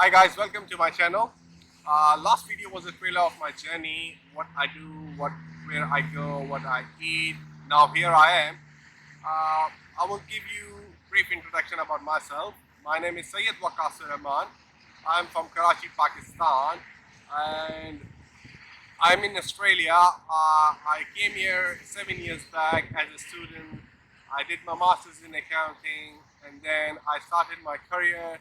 Hi guys, welcome to my channel. Last video was a trailer of my journey, what I do, where I go, what I eat. Now here I am. I will give you a brief introduction about myself. My name is Syedwaqasrehman. I'm from Karachi, Pakistan, and I'm in Australia. I came here 7 years back as a student. I did my master's in accounting, and then I started my career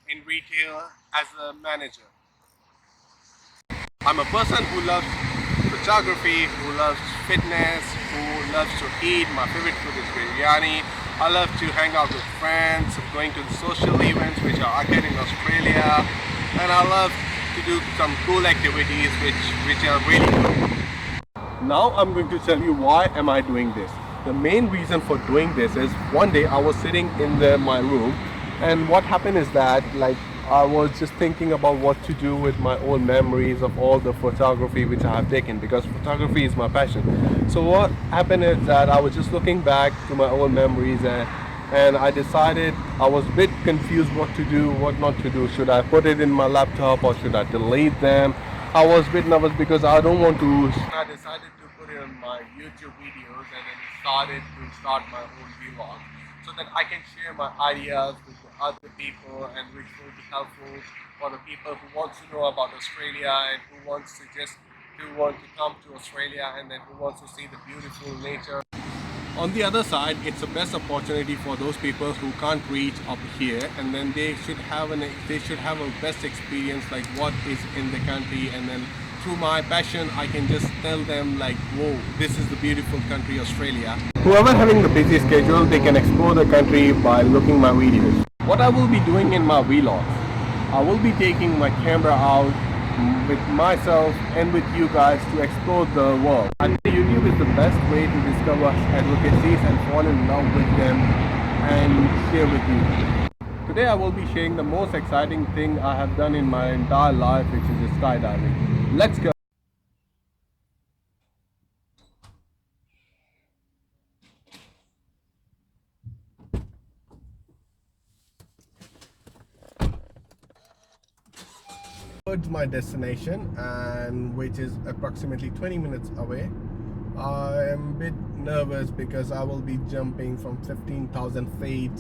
in retail as a manager. I'm a person who loves photography, who loves fitness, who loves to eat. My favorite food is biryani. I love to hang out with friends, going to the social events which are occurring in Australia, and I love to do some cool activities which are really cool. Now I'm going to tell you why am I doing this. The main reason for doing this is one day I was sitting in my room, and what happened is that I was just thinking about what to do with my old memories of all the photography which I have taken, because photography is my passion. So what happened is that I was just looking back to my old memories, and I decided I was a bit confused what to do, what not to do. Should I put it in my laptop or should I delete them? I was a bit nervous because I don't want to. I decided to put it on my YouTube videos, and then started to start my own vlog so that I can share my ideas with the other people, and which will be helpful for the people who want to know about Australia and who want to come to Australia, and then who wants to see the beautiful nature. On the other side, it's the best opportunity for those people who can't reach up here, and then they should have a best experience like what is in the country, and then through my passion I can just tell them like, whoa, this is the beautiful country Australia. Whoever having the busy schedule, they can explore the country by looking my videos. What I will be doing in my vlogs, I will be taking my camera out with myself and with you guys to explore the world. I think YouTube is the best way to discover advocacies and fall in love with them and share with you. Today I will be sharing the most exciting thing I have done in my entire life, which is skydiving. Let's go. Towards my destination, and which is approximately 20 minutes away. I am a bit nervous because I will be jumping from 15,000 feet,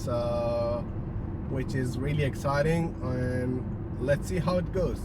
which is really exciting, and let's see how it goes.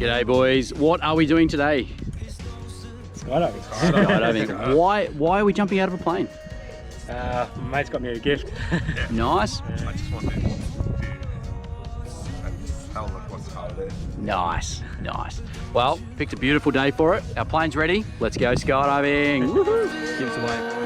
G'day boys, what are we doing today? Skydiving. Skydiving. Why are we jumping out of a plane? My mate's got me a gift. Nice. I just wanted to tell what's out there. Nice. Well, picked a beautiful day for it. Our plane's ready. Let's go skydiving. Woohoo. Give us a wave.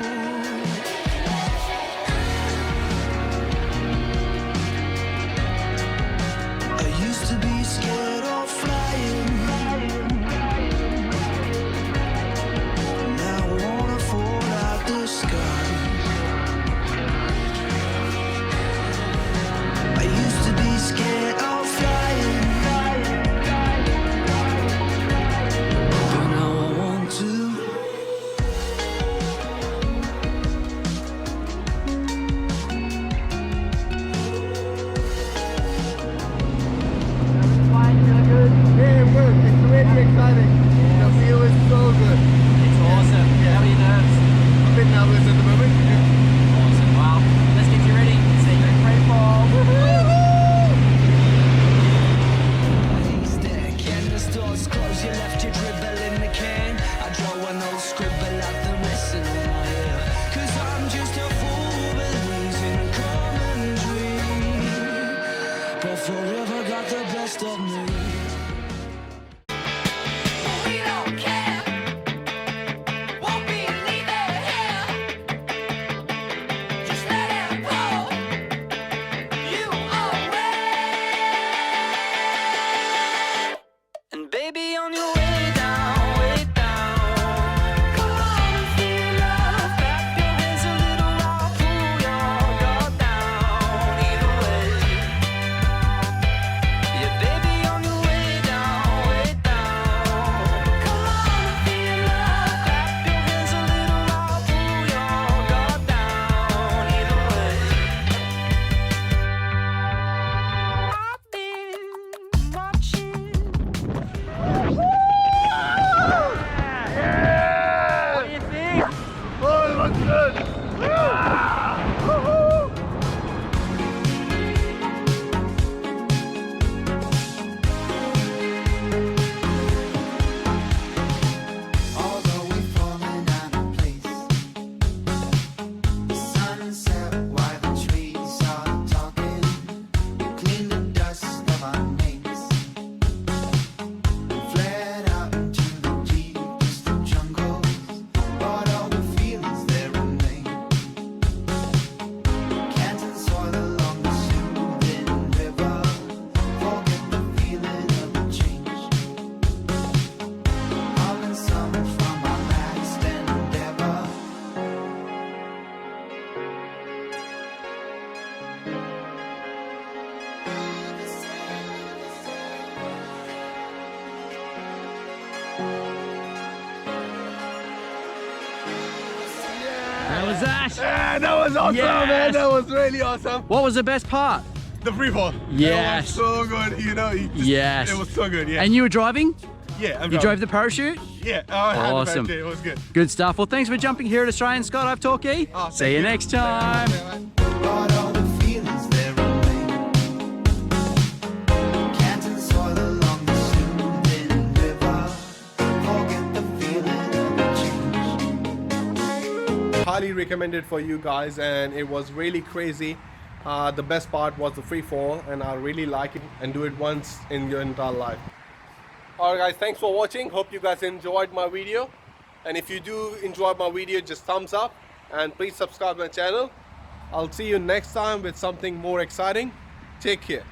Yeah, that was awesome, Yes. man. That was really awesome. What was the best part? The free fall. Yes. It was so good, you know. Yes. It was so good, yeah. And you were driving? Yeah, I'm You driving. drove the parachute? Yeah, I had the Awesome. parachute. It was good. Good stuff. Well, thanks for jumping here at Australian Skydive Talkie. Oh, See you next time. Got all the feelings there remain. Canton soil along the soothing river. Forget the feeling of change. Highly recommended for you guys, and it was really crazy. The best part was the free fall, and I really like it, and do it once in your entire life. Alright guys, thanks for watching. Hope you guys enjoyed my video, and if you do enjoy my video, just thumbs up and please subscribe my channel. I'll see you next time with something more exciting. Take care.